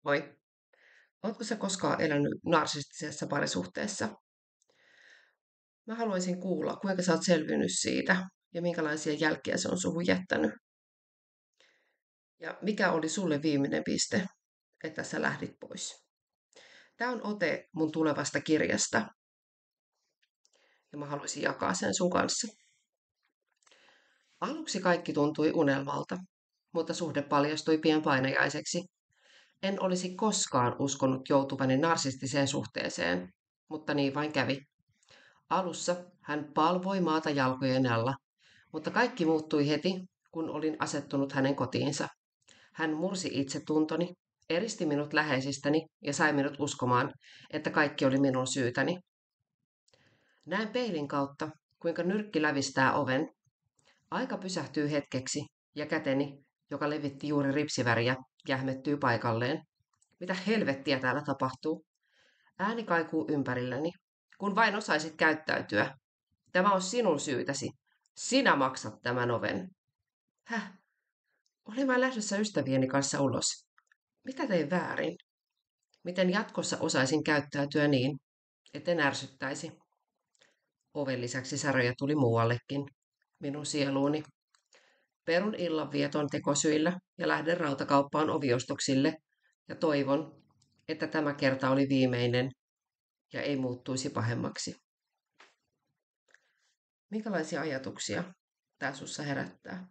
Moi. Oletko sä koskaan elänyt narsistisessa parisuhteessa? Mä haluaisin kuulla, kuinka sä oot selvinnyt siitä ja minkälaisia jälkiä se on suhun jättänyt. Ja mikä oli sulle viimeinen piste, että sä lähdit pois? Tämä on ote mun tulevasta kirjasta ja mä haluaisin jakaa sen sun kanssa. Aluksi kaikki tuntui unelmalta, mutta suhde paljastui pian painajaiseksi. En olisi koskaan uskonut joutuvani narsistiseen suhteeseen, mutta niin vain kävi. Alussa hän palvoi maata jalkojen alla, mutta kaikki muuttui heti, kun olin asettunut hänen kotiinsa. Hän mursi itsetuntoni, eristi minut läheisistäni ja sai minut uskomaan, että kaikki oli minun syytäni. Näen peilin kautta, kuinka nyrkki lävistää oven. Aika pysähtyy hetkeksi ja käteni, joka levitti juuri ripsiväriä, jähmettyy paikalleen. Mitä helvettiä täällä tapahtuu? Ääni kaikuu ympärilläni. Kun vain osaisit käyttäytyä. Tämä on sinun syytäsi. Sinä maksat tämän oven. Häh? Olin vain lähdössä ystävieni kanssa ulos. Mitä tein väärin? Miten jatkossa osaisin käyttäytyä niin, etten ärsyttäisi? Oven lisäksi säröjä tuli muuallekin. Minun sieluuni. Perun illanvieton tekosyillä ja lähden rautakauppaan oviostoksille ja toivon, että tämä kerta oli viimeinen ja ei muuttuisi pahemmaksi. Minkälaisia ajatuksia tämä sussa herättää?